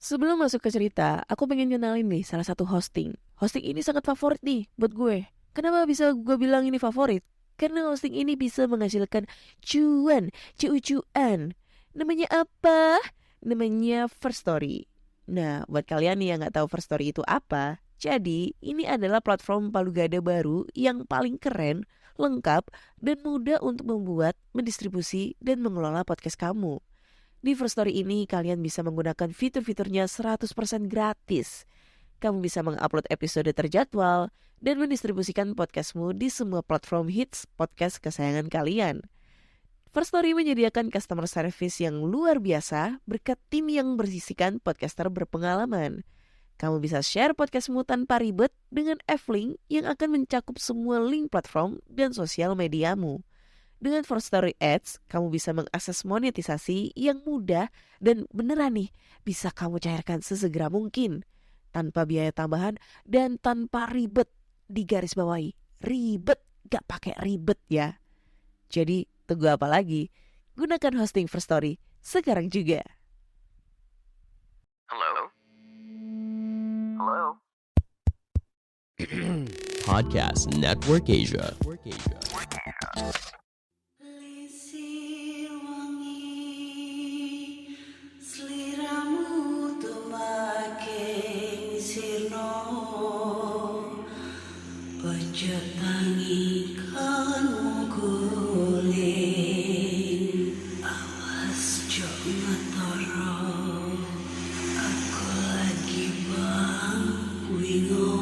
Sebelum masuk ke cerita, aku pengen kenalin nih salah satu hosting. Hosting ini sangat favorit nih buat gue. Kenapa bisa gue bilang ini favorit? Karena hosting ini bisa menghasilkan cuan. Namanya apa? Namanya First Story. Nah, buat kalian nih yang nggak tahu First Story itu apa, jadi ini adalah platform palu gada baru yang paling keren, lengkap, dan mudah untuk membuat, mendistribusi, dan mengelola podcast kamu. Di First Story ini kalian bisa menggunakan fitur-fiturnya 100% gratis. Kamu bisa mengupload episode terjadwal dan mendistribusikan podcastmu di semua platform hits podcast kesayangan kalian. First Story menyediakan customer service yang luar biasa berkat tim yang berisikan podcaster berpengalaman. Kamu bisa share podcastmu tanpa ribet dengan F-Link yang akan mencakup semua link platform dan sosial mediamu. Dengan First Story Ads, kamu bisa mengakses monetisasi yang mudah dan beneran nih bisa kamu cairkan sesegera mungkin. Tanpa biaya tambahan dan tanpa ribet. Di garis bawahi, ribet gak pakai ribet ya. Jadi tunggu apa lagi? Gunakan hosting First Story sekarang juga. Hello? Hello? Podcast Network Asia. Lisir wangi seliramu tumaking sirno ojo tangi kanmu guling awas jo ngetoro aku lagi bang wingo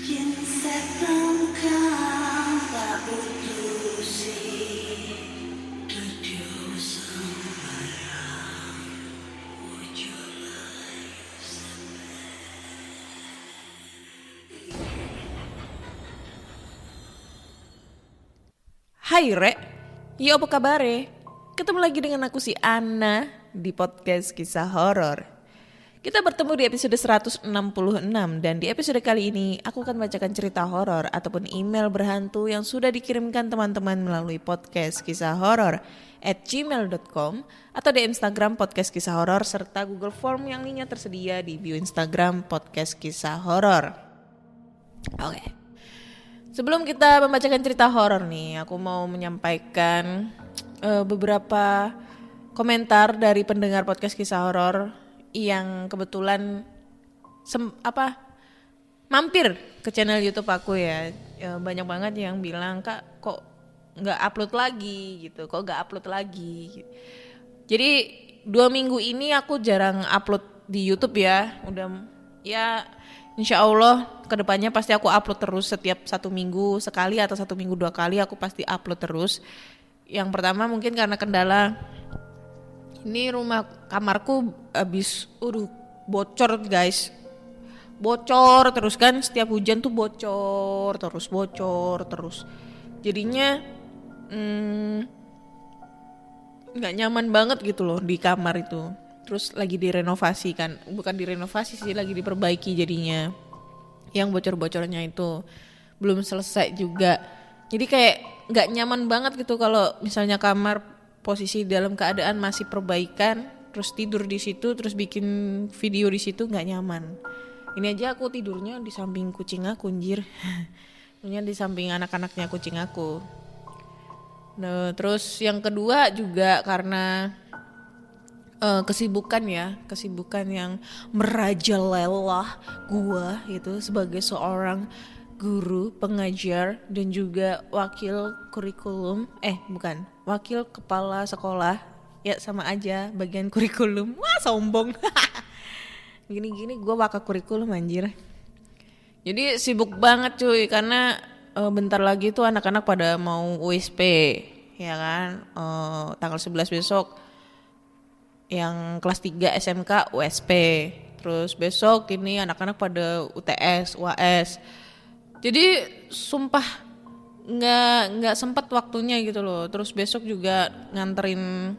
yen setan kang tak putusi dudu sembarang ojo Hai Rek, ya apa kabare? Ketemu lagi dengan aku si Ana di podcast kisah horor. Kita bertemu di episode 166 dan di episode kali ini aku akan bacakan cerita horor ataupun email berhantu yang sudah dikirimkan teman-teman melalui podcast kisah horor @gmail.com atau di Instagram podcast kisah horor serta Google Form yang linknya tersedia di bio Instagram podcast kisah horor. Oke. Sebelum kita membacakan cerita horor nih, aku mau menyampaikan beberapa komentar dari pendengar podcast kisah horor yang kebetulan mampir ke channel YouTube aku ya. Banyak banget yang bilang, "Kak, kok nggak upload lagi gitu? Kok nggak upload lagi?" Jadi 2 minggu ini aku jarang upload di YouTube ya. Udah ya, insya Allah kedepannya pasti aku upload terus setiap 1 minggu sekali atau 1 minggu 2 kali aku pasti upload terus. Yang pertama mungkin karena kendala ini rumah kamarku habis bocor guys. Bocor terus kan, setiap hujan tuh bocor terus. Jadinya nggak nyaman banget gitu loh di kamar itu. Terus lagi direnovasi kan, bukan direnovasi sih, lagi diperbaiki jadinya. Yang bocor-bocornya itu belum selesai juga. Jadi kayak nggak nyaman banget gitu kalau misalnya kamar posisi dalam keadaan masih perbaikan, terus tidur di situ, terus bikin video di situ nggak nyaman. Ini aja aku tidurnya di samping kucing aku, anjir. Ini di samping anak-anaknya kucing aku. Nah, terus yang kedua juga karena kesibukan yang merajalela gua itu sebagai seorang guru, pengajar dan juga wakil kepala sekolah. Ya sama aja bagian kurikulum. Wah, sombong. Gini-gini gua wakil kurikulum anjir. Jadi sibuk banget cuy karena bentar lagi tuh anak-anak pada mau USP ya kan, tanggal 11 besok yang kelas 3 SMK USP. Terus besok ini anak-anak pada UTS, UAS. Jadi sumpah nggak sempat waktunya gitu loh. Terus besok juga nganterin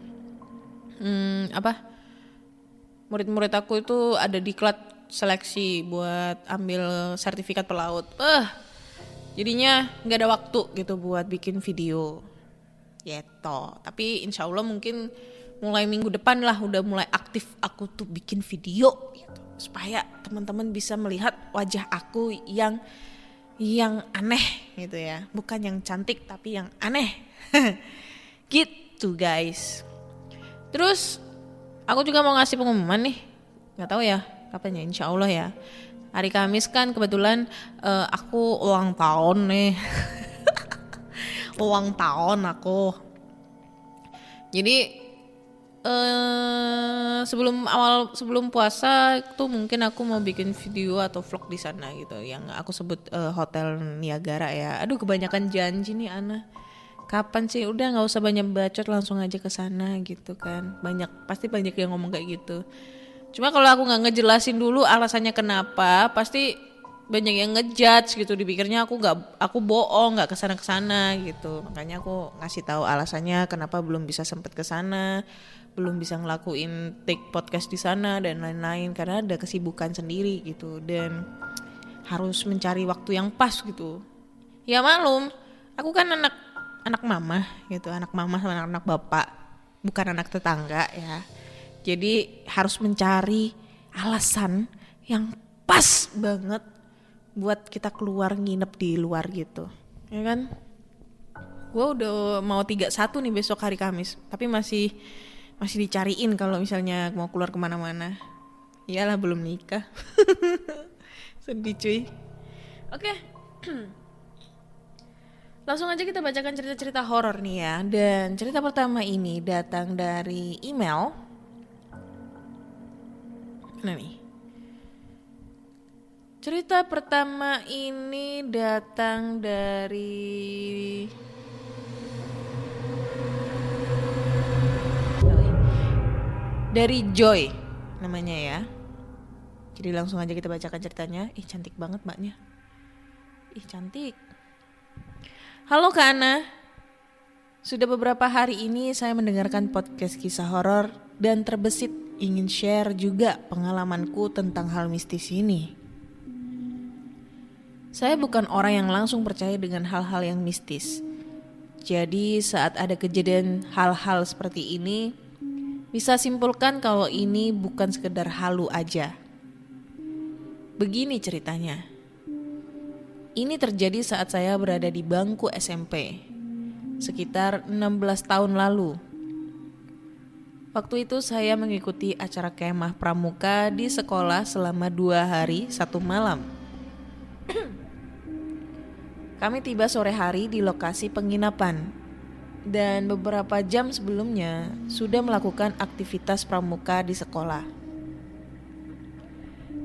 murid-murid aku itu ada diklat seleksi buat ambil sertifikat pelaut. Jadinya nggak ada waktu gitu buat bikin video. Gitu. Tapi insya Allah mungkin mulai minggu depan lah udah mulai aktif aku tuh bikin video gitu, supaya teman-teman bisa melihat wajah aku yang aneh gitu ya, bukan yang cantik tapi yang aneh. Gitu guys. Terus aku juga mau ngasih pengumuman nih, nggak tahu ya kapan ya, insya Allah ya hari Kamis kan kebetulan aku ulang tahun nih. Ulang tahun aku. Jadi sebelum puasa tuh mungkin aku mau bikin video atau vlog di sana gitu, yang aku sebut Hotel Niagara ya. Aduh kebanyakan janji nih Ana. Kapan sih? Udah nggak usah banyak bacot, langsung aja ke sana gitu kan. Pasti banyak yang ngomong kayak gitu. Cuma kalau aku nggak ngejelasin dulu alasannya kenapa, pasti banyak yang ngejudge gitu, dipikirnya aku bohong, nggak kesana gitu. Makanya aku ngasih tahu alasannya kenapa belum bisa sempet kesana, belum bisa ngelakuin take podcast di sana dan lain-lain, karena ada kesibukan sendiri gitu dan harus mencari waktu yang pas gitu. Ya malum, aku kan anak mama gitu, anak mama sama anak bapak, bukan anak tetangga ya. Jadi harus mencari alasan yang pas banget buat kita keluar nginep di luar gitu, ya kan? Gue udah mau 31 nih besok hari Kamis, tapi masih dicariin kalau misalnya mau keluar kemana-mana. Iyalah belum nikah. Sedih cuy. Oke. Langsung aja kita bacakan cerita-cerita horor nih ya. Dan cerita pertama ini datang dari email. Nah nih. Cerita pertama ini datang dari Joy namanya ya. Jadi langsung aja kita bacakan ceritanya. Ih cantik banget mbaknya. Ih cantik. Halo Kak Ana. Sudah beberapa hari ini saya mendengarkan podcast kisah horor dan terbesit ingin share juga pengalamanku tentang hal mistis ini. Saya bukan orang yang langsung percaya dengan hal-hal yang mistis. Jadi saat ada kejadian hal-hal seperti ini, bisa simpulkan kalau ini bukan sekedar halu aja. Begini ceritanya. Ini terjadi saat saya berada di bangku SMP, sekitar 16 tahun lalu. Waktu itu saya mengikuti acara kemah pramuka di sekolah selama 2 hari 1 malam. Kami tiba sore hari di lokasi penginapan dan beberapa jam sebelumnya sudah melakukan aktivitas pramuka di sekolah.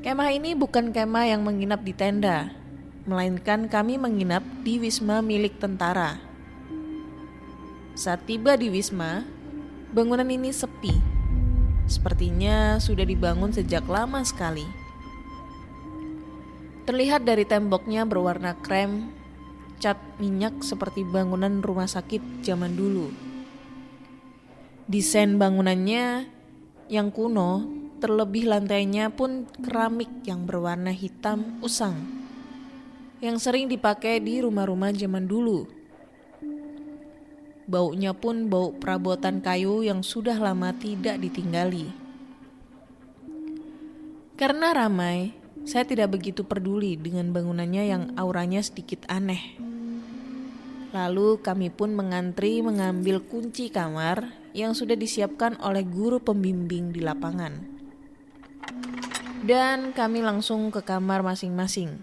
Kemah ini bukan kemah yang menginap di tenda, melainkan kami menginap di wisma milik tentara. Saat tiba di wisma, bangunan ini sepi. Sepertinya sudah dibangun sejak lama sekali. Terlihat dari temboknya berwarna krem, cat minyak seperti bangunan rumah sakit zaman dulu. Desain bangunannya yang kuno, terlebih lantainya pun keramik yang berwarna hitam usang, yang sering dipakai di rumah-rumah zaman dulu. Baunya pun bau perabotan kayu yang sudah lama tidak ditinggali. Karena ramai, saya tidak begitu peduli dengan bangunannya yang auranya sedikit aneh. Lalu kami pun mengantri mengambil kunci kamar yang sudah disiapkan oleh guru pembimbing di lapangan. Dan kami langsung ke kamar masing-masing.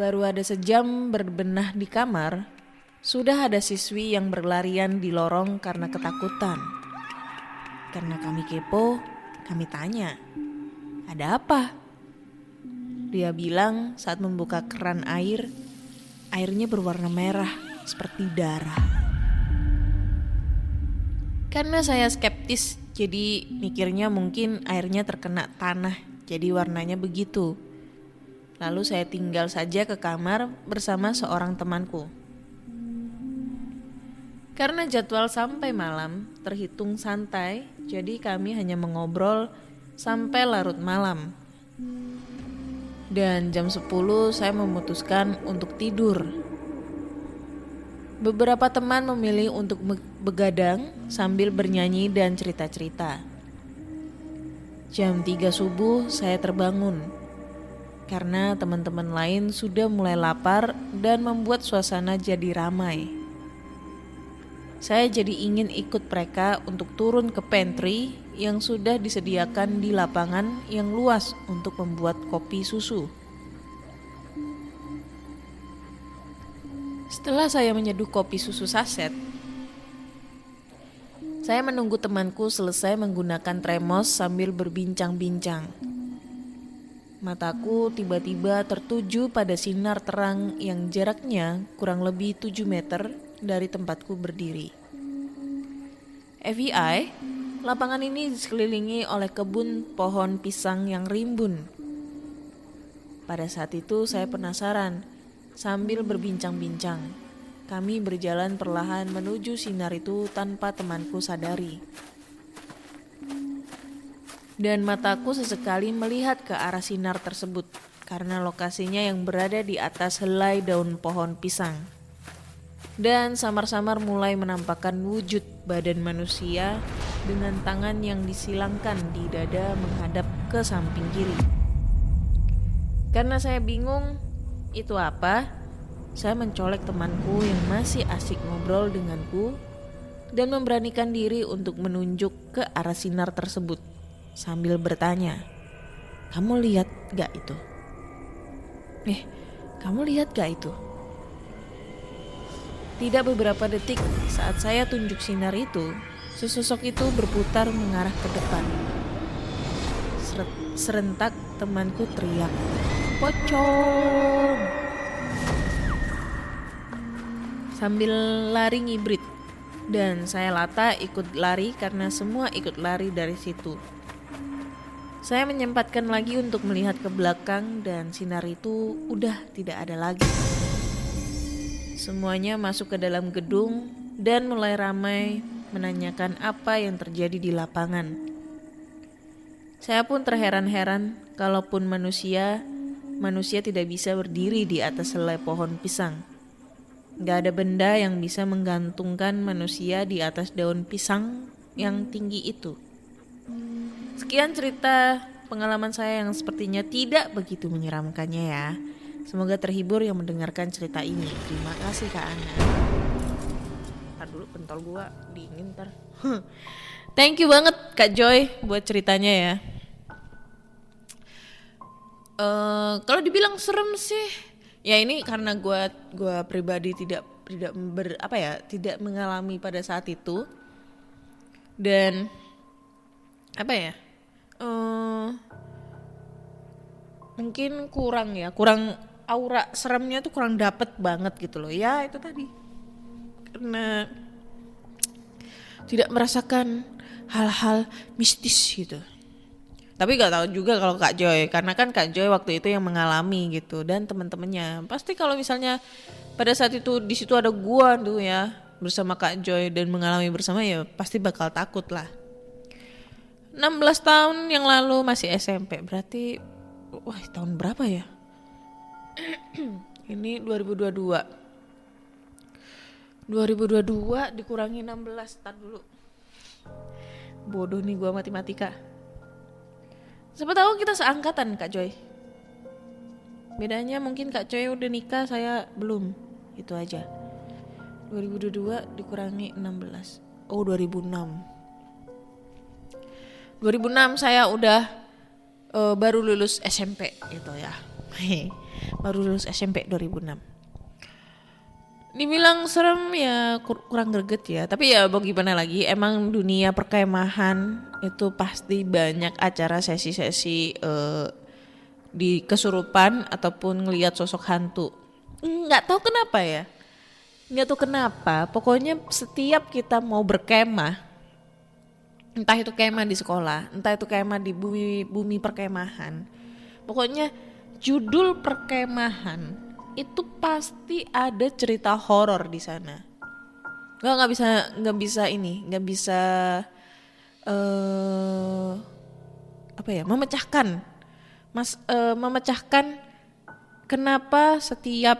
Baru ada sejam berbenah di kamar, sudah ada siswi yang berlarian di lorong karena ketakutan. Karena kami kepo, kami tanya, "Ada apa?" Dia bilang saat membuka keran air, airnya berwarna merah seperti darah. Karena saya skeptis, jadi mikirnya mungkin airnya terkena tanah, jadi warnanya begitu. Lalu saya tinggal saja ke kamar bersama seorang temanku. Karena jadwal sampai malam terhitung santai, jadi kami hanya mengobrol sampai larut malam. Dan jam 10 saya memutuskan untuk tidur. Beberapa teman memilih untuk begadang sambil bernyanyi dan cerita-cerita. Jam 3 subuh saya terbangun karena teman-teman lain sudah mulai lapar dan membuat suasana jadi ramai. Saya jadi ingin ikut mereka untuk turun ke pantry yang sudah disediakan di lapangan yang luas untuk membuat kopi susu. Setelah saya menyeduh kopi susu saset, saya menunggu temanku selesai menggunakan tremos sambil berbincang-bincang. Mataku tiba-tiba tertuju pada sinar terang yang jaraknya kurang lebih 7 meter dari tempatku berdiri. FYI, lapangan ini dikelilingi oleh kebun pohon pisang yang rimbun. Pada saat itu saya penasaran. Sambil berbincang-bincang, kami berjalan perlahan menuju sinar itu tanpa temanku sadari. Dan mataku sesekali melihat ke arah sinar tersebut karena lokasinya yang berada di atas helai daun pohon pisang. Dan samar-samar mulai menampakkan wujud badan manusia dengan tangan yang disilangkan di dada menghadap ke samping kiri. Karena saya bingung itu apa, saya mencolek temanku yang masih asik ngobrol denganku dan memberanikan diri untuk menunjuk ke arah sinar tersebut sambil bertanya, "Kamu lihat gak itu? Kamu lihat gak itu?" Tidak beberapa detik saat saya tunjuk sinar itu, sesosok itu berputar mengarah ke depan. Serentak temanku teriak, "Pocong!" Sambil lari ngibrit. Dan saya lata ikut lari karena semua ikut lari dari situ. Saya menyempatkan lagi untuk melihat ke belakang dan sinar itu udah tidak ada lagi. Semuanya masuk ke dalam gedung dan mulai ramai menanyakan apa yang terjadi di lapangan. Saya pun terheran-heran kalaupun manusia tidak bisa berdiri di atas helai pohon pisang. Gak ada benda yang bisa menggantungkan manusia di atas daun pisang yang tinggi itu. Sekian cerita pengalaman saya yang sepertinya tidak begitu menyeramkannya ya. Semoga terhibur yang mendengarkan cerita ini. Terima kasih Kak Ana. Ntar dulu pentol gua dingin ntar. Thank you banget Kak Joy buat ceritanya ya. Kalau dibilang serem sih, ya ini karena gue pribadi tidak mengalami pada saat itu. Dan mungkin kurang aura seremnya tuh kurang dapet banget gitu loh. Ya itu tadi, karena tidak merasakan hal-hal mistis gitu. Tapi gak tahu juga kalau Kak Joy, karena kan Kak Joy waktu itu yang mengalami gitu, dan teman-temannya. Pasti kalau misalnya pada saat itu di situ ada gua tuh ya bersama Kak Joy dan mengalami bersama, ya pasti bakal takut lah. 16 tahun yang lalu masih SMP, berarti wah tahun berapa ya? Ini 2022 dikurangi 16, tar dulu. Bodoh nih gua matematika. Siapa tahu kita seangkatan Kak Joy. Bedanya mungkin Kak Joy udah nikah, saya belum. Itu aja. 2022 dikurangi 16. Oh 2006 saya udah baru lulus SMP gitu ya. Baru lulus SMP 2006. Dibilang serem ya kurang greget ya. Tapi ya mau gimana lagi, emang dunia perkemahan itu pasti banyak acara sesi-sesi di kesurupan ataupun ngelihat sosok hantu. Nggak tahu kenapa ya. Pokoknya setiap kita mau berkemah, entah itu kemah di sekolah, entah itu kemah di bumi perkemahan, pokoknya judul perkemahan itu pasti ada cerita horor di sana. Nggak bisa memecahkan kenapa setiap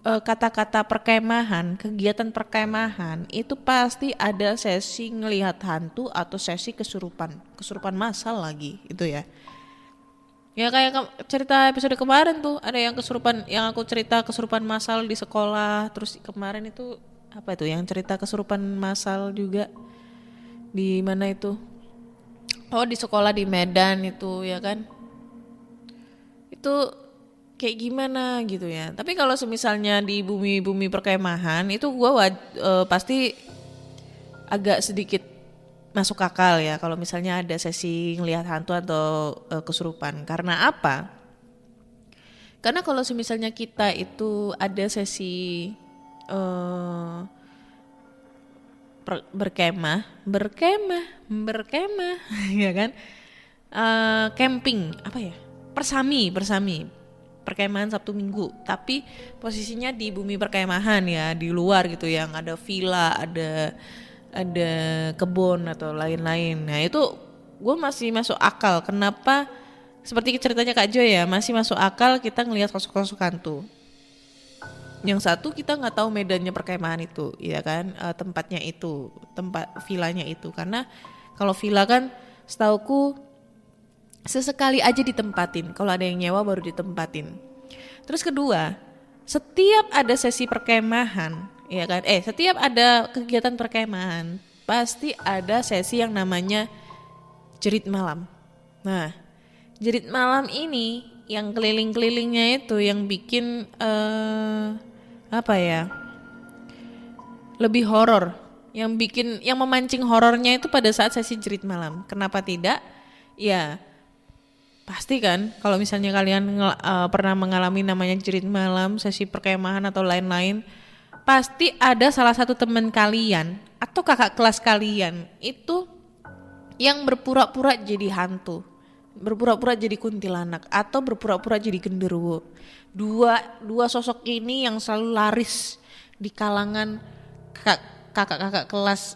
kata-kata perkemahan, kegiatan perkemahan itu pasti ada sesi ngelihat hantu atau sesi kesurupan massal lagi itu ya. Ya kayak cerita episode kemarin tuh ada yang kesurupan, yang aku cerita kesurupan massal di sekolah. Terus kemarin itu apa itu yang cerita kesurupan massal juga di mana itu? Oh di sekolah di Medan itu ya kan? Itu kayak gimana gitu ya. Tapi kalau misalnya di bumi perkemahan itu gua pasti agak sedikit masuk akal ya kalau misalnya ada sesi ngelihat hantu atau kesurupan. Karena apa? Karena kalau misalnya kita itu ada sesi berkemah ya kan? Camping apa ya? Persami perkemahan Sabtu Minggu, tapi posisinya di bumi perkemahan ya, di luar gitu yang ada villa, ada kebun atau lain-lain. Nah itu gue masih masuk akal. Kenapa? Seperti ceritanya Kak Joy ya, masih masuk akal kita ngelihat sosok-sosok hantu. Yang satu kita nggak tahu medannya perkemahan itu, ya kan, tempatnya itu, tempat villanya itu. Karena kalau villa kan, setauku sesekali aja ditempatin. Kalau ada yang nyewa baru ditempatin. Terus kedua, setiap ada sesi perkemahan, ya kan, setiap ada kegiatan perkemahan pasti ada sesi yang namanya jerit malam. Nah, jerit malam ini yang keliling-kelilingnya itu yang bikin apa ya? Lebih horor. Yang memancing horornya itu pada saat sesi jerit malam. Kenapa tidak? Ya, pasti kan kalau misalnya kalian pernah mengalami namanya jerit malam, sesi perkemahan atau lain-lain, pasti ada salah satu teman kalian atau kakak kelas kalian itu yang berpura-pura jadi hantu, berpura-pura jadi kuntilanak atau berpura-pura jadi genderuwo. Dua sosok ini yang selalu laris di kalangan kakak-kakak kelas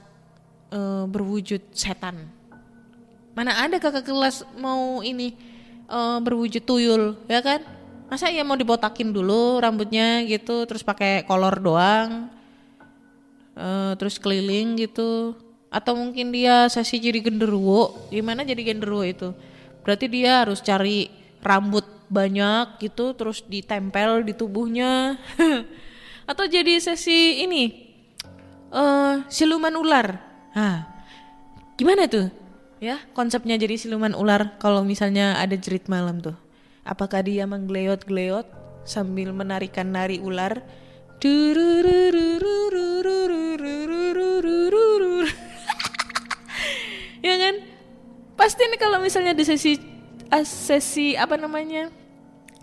berwujud setan. Mana ada kakak kelas mau ini berwujud tuyul, ya kan? Masa ya mau dibotakin dulu rambutnya gitu, terus pakai kolor doang, terus keliling gitu. Atau mungkin dia sesi jadi genderuwo. Gimana jadi genderuwo itu? Berarti dia harus cari rambut banyak gitu, terus ditempel di tubuhnya. Atau jadi sesi ini, siluman ular. Gimana tuh? Ya, konsepnya jadi siluman ular kalau misalnya ada jerit malam tuh. Apakah dia menggeleot-geleot sambil menarikan nari ular? Ya kan? Pasti nih kalau misalnya di sesi apa namanya?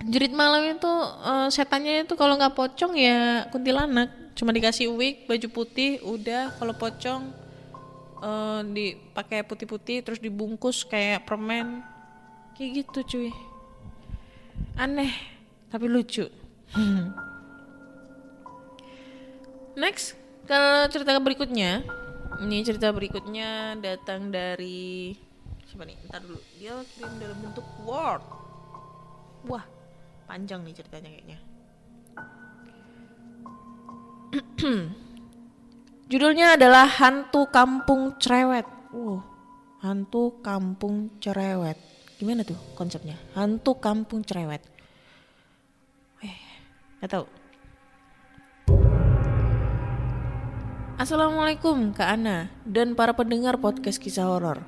Jerit malam itu setannya itu kalau nggak pocong ya kuntilanak. Cuma dikasih wig, baju putih, udah. Kalau pocong dipakai putih-putih terus dibungkus kayak permen. Kayak gitu cuy. Aneh tapi lucu. Next, kalau cerita berikutnya, ini cerita berikutnya datang dari siapa nih? Ntar dulu, dia kirim dalam bentuk Word. Wah, panjang nih ceritanya kayaknya. Judulnya adalah Hantu Kampung Cerewet. Hantu Kampung Cerewet. Gimana tuh konsepnya? Hantu Kampung Cerewet. Gak tahu. Assalamualaikum Kak Ana dan para pendengar podcast kisah horor.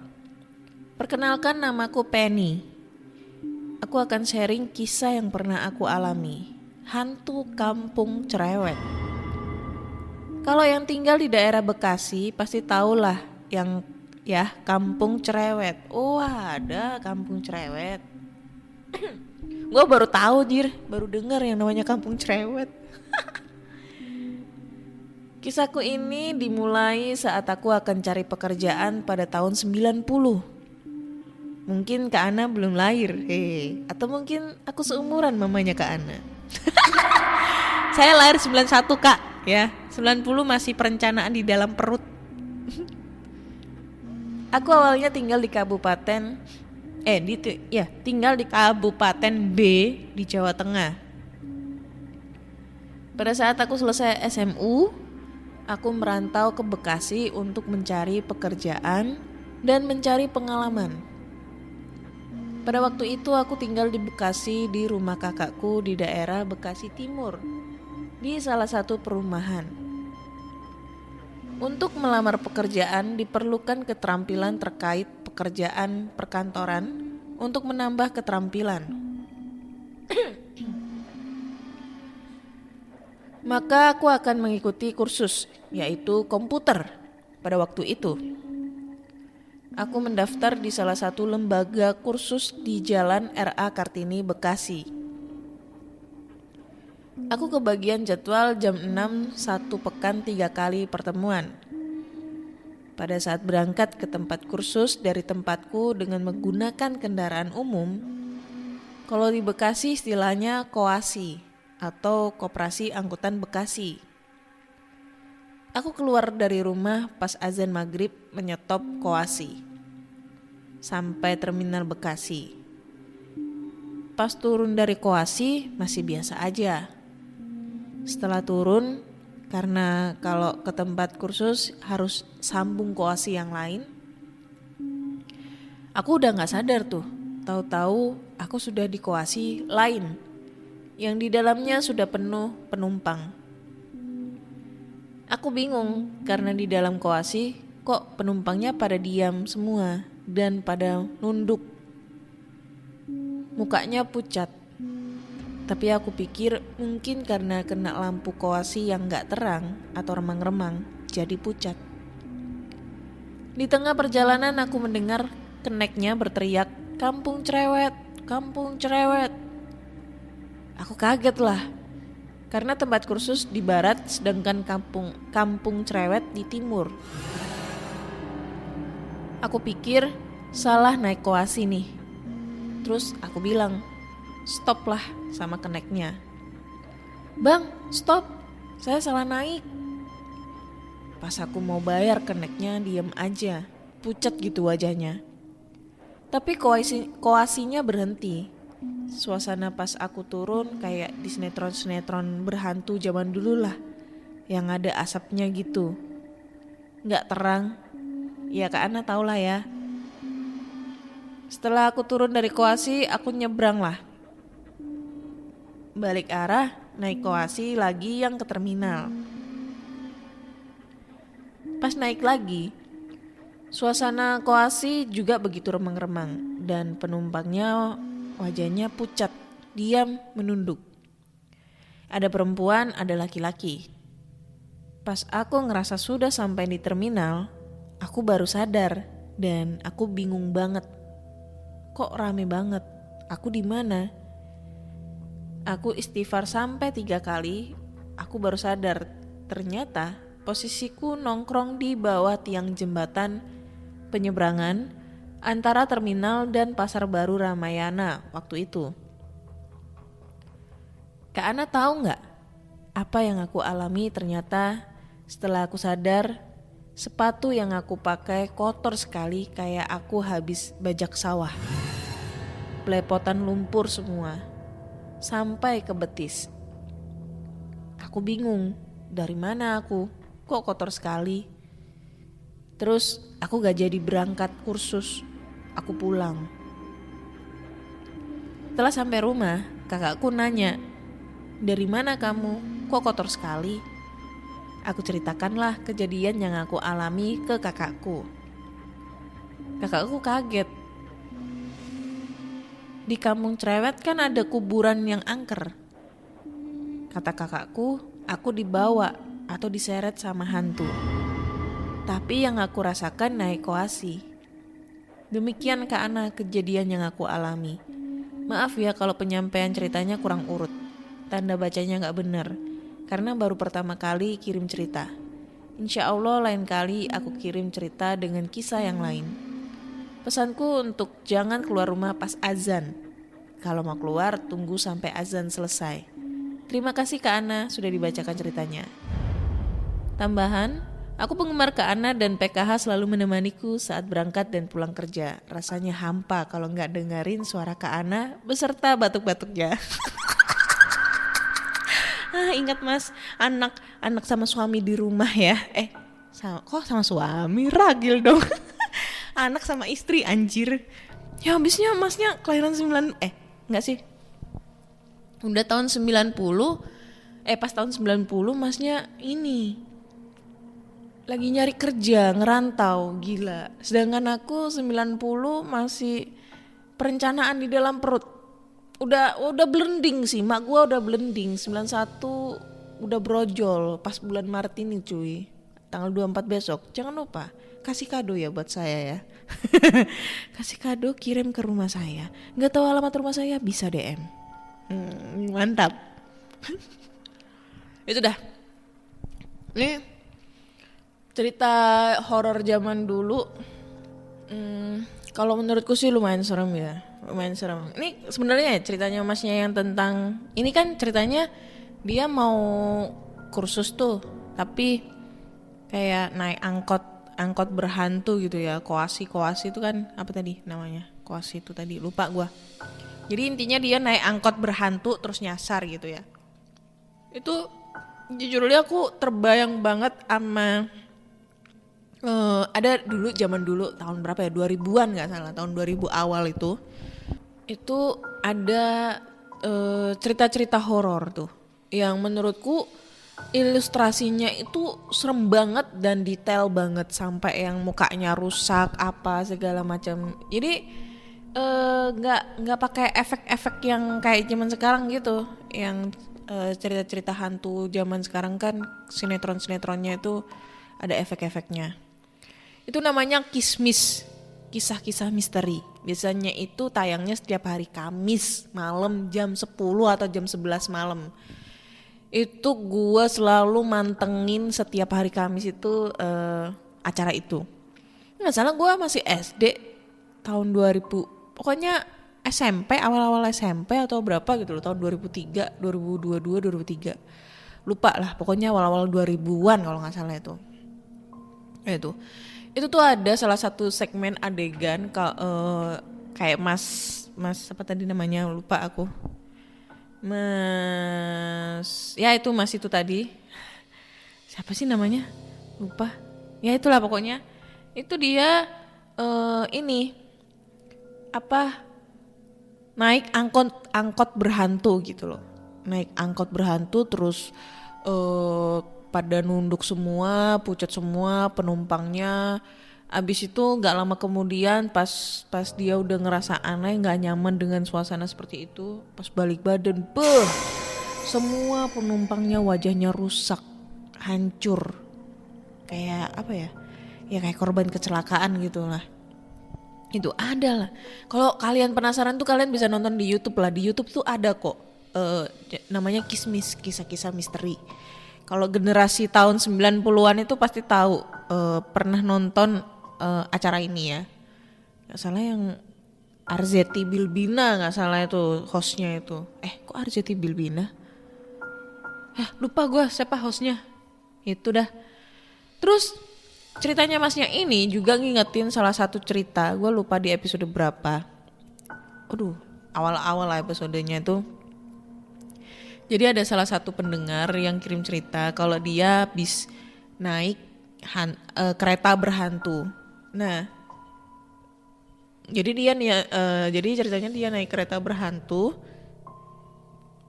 Perkenalkan, namaku Penny. Aku akan sharing kisah yang pernah aku alami. Hantu Kampung Cerewet. Kalau yang tinggal di daerah Bekasi pasti tahulah yang ya Kampung Cerewet. Oh ada Kampung Cerewet. Gue baru tahu baru dengar yang namanya Kampung Cerewet. Kisahku ini dimulai saat aku akan cari pekerjaan pada tahun 90. Mungkin Kak Ana belum lahir, atau mungkin aku seumuran mamanya Kak Ana. Saya lahir 91 Kak, ya. 90 masih perencanaan di dalam perut. Aku awalnya tinggal di Kabupaten tinggal di Kabupaten B di Jawa Tengah. Pada saat aku selesai SMU, aku merantau ke Bekasi untuk mencari pekerjaan dan mencari pengalaman. Pada waktu itu aku tinggal di Bekasi di rumah kakakku di daerah Bekasi Timur, di salah satu perumahan. Untuk melamar pekerjaan diperlukan keterampilan terkait pekerjaan perkantoran untuk menambah keterampilan. Maka aku akan mengikuti kursus, yaitu komputer pada waktu itu. Aku mendaftar di salah satu lembaga kursus di Jalan R.A. Kartini, Bekasi. Aku kebagian jadwal jam 6 1 pekan 3 kali pertemuan. Pada saat berangkat ke tempat kursus dari tempatku dengan menggunakan kendaraan umum, kalau di Bekasi istilahnya koasi atau Koperasi Angkutan Bekasi. Aku keluar dari rumah pas azan maghrib menyetop koasi sampai terminal Bekasi. Pas turun dari koasi masih biasa aja. Setelah turun, karena kalau ke tempat kursus harus sambung koasi yang lain, aku udah gak sadar tuh. Tahu-tahu aku sudah di koasi lain yang di dalamnya sudah penuh penumpang. Aku bingung karena di dalam koasi kok penumpangnya pada diam semua dan pada nunduk. Mukanya pucat. Tapi aku pikir mungkin karena kena lampu koasi yang gak terang atau remang-remang jadi pucat. Di tengah perjalanan aku mendengar keneknya berteriak, "Kampung cerewet, kampung cerewet." Aku kaget lah, karena tempat kursus di barat sedangkan kampung cerewet di timur. Aku pikir salah naik koasi nih. Terus aku bilang, "Stop lah," sama keneknya. "Bang, stop, saya salah naik." Pas aku mau bayar, keneknya diem aja, pucat gitu wajahnya. Tapi koasinya berhenti. Suasana pas aku turun kayak di sinetron-sinetron berhantu zaman dulu lah, yang ada asapnya gitu. Gak terang, ya Kak Ana tau lah ya. Setelah aku turun dari koasi, aku nyebrang lah. Balik arah, naik koasi lagi yang ke terminal. Pas naik lagi, suasana koasi juga begitu remang-remang dan penumpangnya wajahnya pucat, diam, menunduk. Ada perempuan, ada laki-laki. Pas aku ngerasa sudah sampai di terminal, aku baru sadar dan aku bingung banget. Kok rame banget? Aku di mana? Aku istighfar sampai 3 kali, aku baru sadar ternyata posisiku nongkrong di bawah tiang jembatan penyeberangan antara terminal dan Pasar Baru Ramayana waktu itu. Kak Ana tahu nggak apa yang aku alami? Ternyata setelah aku sadar, sepatu yang aku pakai kotor sekali kayak aku habis bajak sawah. Belepotan lumpur semua, sampai ke betis. Aku bingung, dari mana aku? Kok kotor sekali? Terus aku gak jadi berangkat kursus. Aku pulang. Setelah sampai rumah, kakakku nanya, "Dari mana kamu? Kok kotor sekali?" Aku ceritakanlah kejadian yang aku alami ke kakakku. Kakakku kaget. Di kampung cerewet kan ada kuburan yang angker. Kata kakakku, aku dibawa atau diseret sama hantu. Tapi yang aku rasakan naik koasi. Demikian Kak Ana kejadian yang aku alami. Maaf ya kalau penyampaian ceritanya kurang urut. Tanda bacanya gak bener, karena baru pertama kali kirim cerita. Insya Allah lain kali aku kirim cerita dengan kisah yang lain. Pesanku untuk jangan keluar rumah pas azan. Kalau mau keluar tunggu sampai azan selesai. Terima kasih Kak Ana sudah dibacakan ceritanya. Tambahan, aku penggemar Kak Ana dan PKH selalu menemaniku saat berangkat dan pulang kerja. Rasanya hampa kalau nggak dengerin suara Kak Ana beserta batuk-batuknya. Ingat mas, anak sama suami di rumah ya. Kok sama suami? Ragil dong. Anak sama istri anjir. Ya habisnya masnya kelahiran enggak sih. Udah tahun 90, pas tahun 90 masnya ini lagi nyari kerja, ngerantau, gila. Sedangkan aku 90 masih perencanaan di dalam perut. Udah blending sih, mak gua udah blending. 91 udah brojol pas bulan Maret ini cuy. Tanggal 24 besok. Jangan lupa kasih kado ya buat saya ya. Kasih kado, kirim ke rumah saya. Nggak tahu alamat rumah saya, bisa DM. Mantap. Itu dah. Nih cerita horor zaman dulu. Kalau menurutku sih lumayan serem ya. Lumayan serem. Ini sebenarnya ceritanya masnya yang tentang ini kan ceritanya dia mau kursus tuh, tapi kayak naik angkot berhantu gitu ya. Koasi itu kan apa tadi namanya? Koasi itu tadi lupa gua. Jadi intinya dia naik angkot berhantu terus nyasar gitu ya. Itu jujurnya aku terbayang banget sama ada dulu zaman dulu tahun berapa ya, 2000-an nggak salah, tahun 2000 awal itu ada cerita-cerita horor tuh yang menurutku ilustrasinya itu serem banget dan detail banget sampai yang mukanya rusak apa segala macam. Jadi nggak pakai efek-efek yang kayak zaman sekarang gitu, yang cerita-cerita hantu zaman sekarang kan sinetron-sinetronnya itu ada efek-efeknya. Itu namanya Kismis, kisah-kisah misteri. Biasanya itu tayangnya setiap hari Kamis malam jam 10 atau jam 11 malam. Itu gue selalu mantengin setiap hari Kamis itu acara itu. Nggak salah gue masih SD tahun 2000, pokoknya SMP, awal-awal SMP atau berapa gitu loh, tahun 2003, 2022, 2003. Lupa lah, pokoknya awal-awal 2000-an kalau nggak salah itu. Itu tuh ada salah satu segmen adegan kayak mas apa tadi namanya, lupa aku. Itu mas itu tadi. Siapa sih namanya? Lupa. Ya itulah pokoknya. Itu dia naik angkot berhantu gitu loh. Naik angkot berhantu terus pada nunduk semua, pucat semua penumpangnya. Abis itu gak lama kemudian pas dia udah ngerasa aneh, gak nyaman dengan suasana seperti itu, pas balik badan, semua penumpangnya wajahnya rusak, hancur. Kayak apa ya? Ya kayak korban kecelakaan gitu lah. Itu ada lah. Kalau kalian penasaran tuh kalian bisa nonton di YouTube lah. Di YouTube tuh ada kok. Namanya Kismis, kisah-kisah misteri. Kalau generasi tahun 90-an itu pasti tahu, pernah nonton acara ini ya. Gak salah yang Arzetti Bilbina, gak salah itu hostnya itu. Kok Arzetti Bilbina? Lupa gue siapa hostnya. Itu dah. Terus ceritanya masnya ini juga ngingetin salah satu cerita. Gue lupa di episode berapa. Awal-awal lah episodenya itu. Jadi ada salah satu pendengar yang kirim cerita kalau dia habis naik kereta berhantu. Nah, jadi ceritanya dia naik kereta berhantu.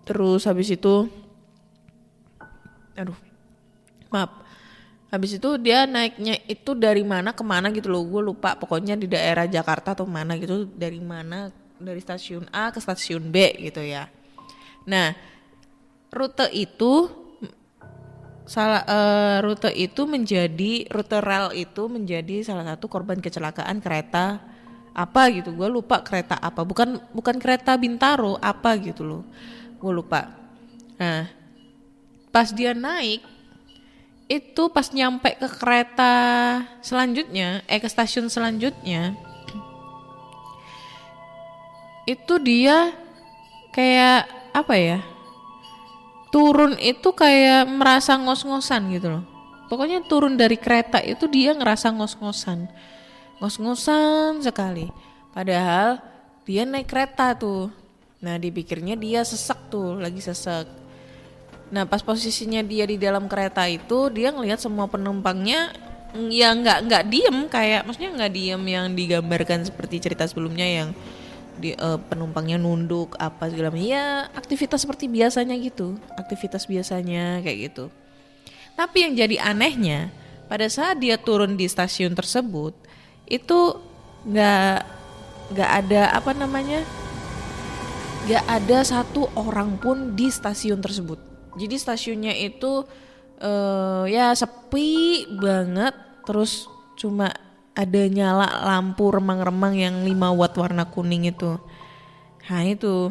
Terus habis itu, habis itu dia naiknya itu dari mana ke mana gitu loh. Gue lupa, pokoknya di daerah Jakarta atau mana gitu. Dari mana, dari stasiun A ke stasiun B gitu ya. Nah, rute rel itu menjadi salah satu korban kecelakaan kereta apa gitu. Gue lupa kereta apa, bukan kereta Bintaro apa gitu loh, gue lupa. Nah, pas dia naik itu, pas nyampe ke kereta selanjutnya, ke stasiun selanjutnya, itu dia kayak apa ya, turun itu kayak merasa ngos-ngosan gitu loh. Pokoknya turun dari kereta itu dia ngerasa ngos-ngosan sekali. Padahal dia naik kereta tuh. Nah, dipikirnya dia sesek tuh, lagi sesek. Nah pas posisinya dia di dalam kereta itu dia ngelihat semua penumpangnya ya nggak diem, kayak maksudnya nggak diem yang digambarkan seperti cerita sebelumnya yang penumpangnya nunduk apa segala macam. Ya aktivitas seperti biasanya gitu, aktivitas biasanya kayak gitu. Tapi yang jadi anehnya pada saat dia turun di stasiun tersebut itu nggak ada apa namanya, nggak ada satu orang pun di stasiun tersebut. Jadi stasiunnya itu ya sepi banget, terus cuma ada nyala lampu remang-remang yang 5 watt warna kuning itu. Nah itu.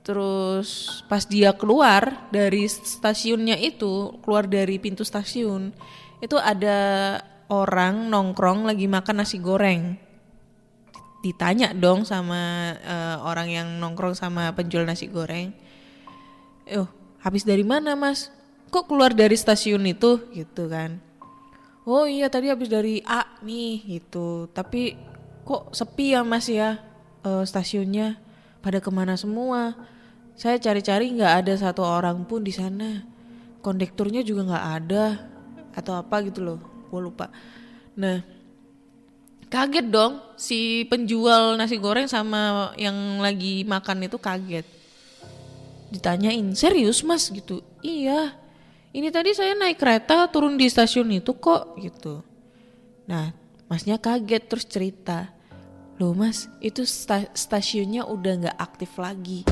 Terus pas dia keluar dari stasiunnya itu, keluar dari pintu stasiun, itu ada orang nongkrong lagi makan nasi goreng. Ditanya dong sama orang yang nongkrong sama penjual nasi goreng, habis dari mana mas? Kok keluar dari stasiun itu? Gitu kan. Oh iya tadi habis dari A nih gitu. Tapi kok sepi ya mas ya stasiunnya? Pada kemana semua? Saya cari-cari nggak ada satu orang pun di sana. Kondekturnya juga nggak ada atau apa gitu loh. Gue lupa. Nah kaget dong si penjual nasi goreng sama yang lagi makan itu kaget. Ditanyain, serius mas gitu? Iya, ini tadi saya naik kereta turun di stasiun itu kok gitu. Nah masnya kaget terus cerita, loh mas itu stasiunnya udah gak aktif lagi,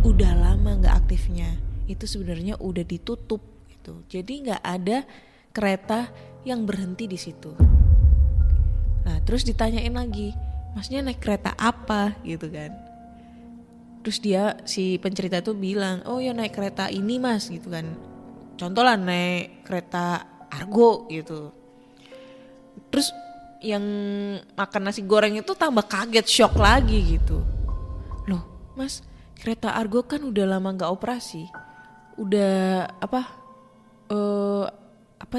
udah lama gak aktifnya, itu sebenarnya udah ditutup gitu. Jadi gak ada kereta yang berhenti di situ. Nah terus ditanyain lagi, masnya naik kereta apa gitu kan. Terus dia si pencerita tuh bilang, oh ya naik kereta ini mas gitu kan. Contoh lah naik kereta Argo gitu. Terus yang makan nasi goreng itu tambah kaget, shock lagi gitu. Loh mas, kereta Argo kan udah lama gak operasi. Udah apa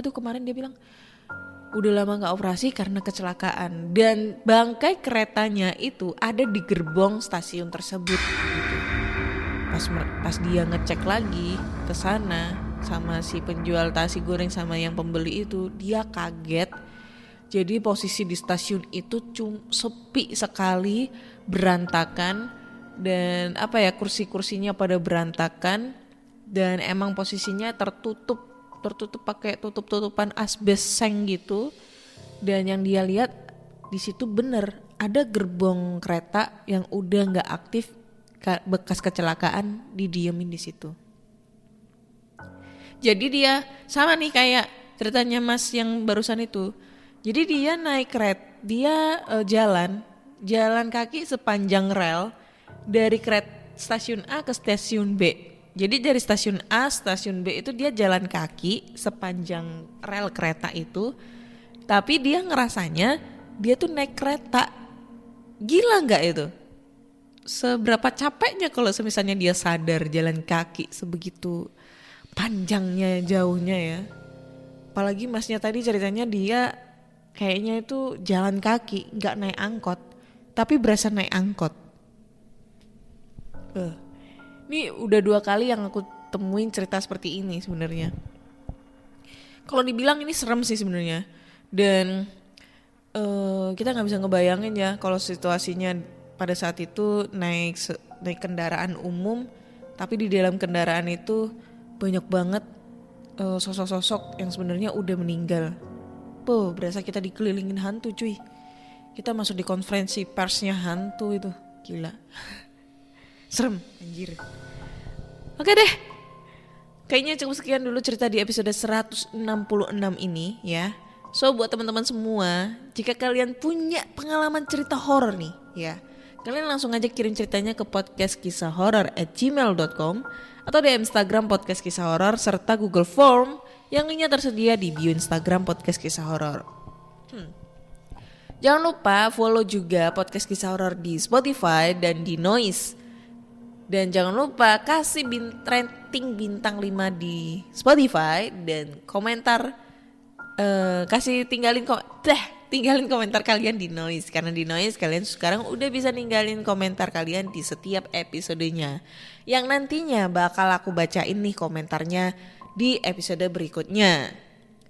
tuh kemarin dia bilang, udah lama gak operasi karena kecelakaan. Dan bangkai keretanya itu ada di gerbong stasiun tersebut gitu. Pas dia ngecek lagi ke sana sama si penjual nasi goreng sama yang pembeli itu, dia kaget. Jadi posisi di stasiun itu sepi sekali, berantakan, dan apa ya, kursi-kursinya pada berantakan, dan emang posisinya tertutup pakai tutupan asbes seng gitu. Dan yang dia lihat di situ bener ada gerbong kereta yang udah nggak aktif, bekas kecelakaan didiemin di situ. Jadi dia sama nih kayak ceritanya mas yang barusan itu. Jadi dia naik kereta, dia jalan kaki sepanjang rel dari stasiun A ke stasiun B. Jadi dari stasiun A, stasiun B itu dia jalan kaki sepanjang rel kereta itu. Tapi dia ngerasanya dia tuh naik kereta. Gila gak itu? Seberapa capeknya kalau misalnya dia sadar jalan kaki sebegitu panjangnya, jauhnya ya. Apalagi masnya tadi ceritanya dia kayaknya itu jalan kaki, gak naik angkot. Tapi berasa naik angkot. Ini udah 2 kali yang aku temuin cerita seperti ini sebenarnya. Kalau dibilang ini serem sih sebenarnya. Dan kita nggak bisa ngebayangin ya kalau situasinya pada saat itu naik kendaraan umum, tapi di dalam kendaraan itu banyak banget sosok-sosok yang sebenarnya udah meninggal. Berasa kita dikelilingin hantu cuy. Kita masuk di konferensi persnya hantu itu, gila. Serem, anjir. Oke deh. Kayaknya cukup sekian dulu cerita di episode 166 ini ya. So buat teman-teman semua, jika kalian punya pengalaman cerita horor nih ya, kalian langsung aja kirim ceritanya ke podcastkisahhoror@gmail.com atau di Instagram Podcast Kisah Horor serta Google Form yang linknya tersedia di bio Instagram Podcast Kisah Horor. Jangan lupa follow juga Podcast Kisah Horor di Spotify dan di Noise. Dan jangan lupa kasih rating bintang 5 di Spotify dan komentar, kasih tinggalin tinggalin komentar kalian di Noise. Karena di Noise kalian sekarang udah bisa ninggalin komentar kalian di setiap episodenya. Yang nantinya bakal aku bacain nih komentarnya di episode berikutnya.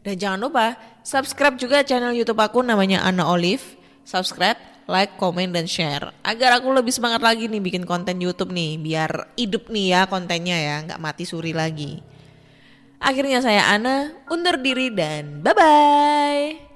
Dan jangan lupa subscribe juga channel YouTube aku namanya Anna Olive. Subscribe, like, komen, dan share. Agar aku lebih semangat lagi nih bikin konten YouTube nih. Biar hidup nih ya kontennya ya, gak mati suri lagi. Akhirnya saya Ana undur diri dan bye-bye.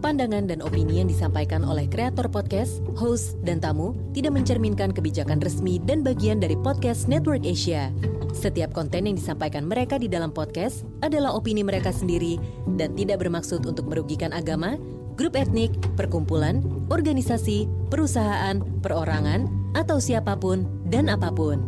Pandangan dan opini yang disampaikan oleh kreator podcast, host, dan tamu tidak mencerminkan kebijakan resmi dan bagian dari Podcast Network Asia. Setiap konten yang disampaikan mereka di dalam podcast adalah opini mereka sendiri dan tidak bermaksud untuk merugikan agama, grup etnik, perkumpulan, organisasi, perusahaan, perorangan, atau siapapun dan apapun.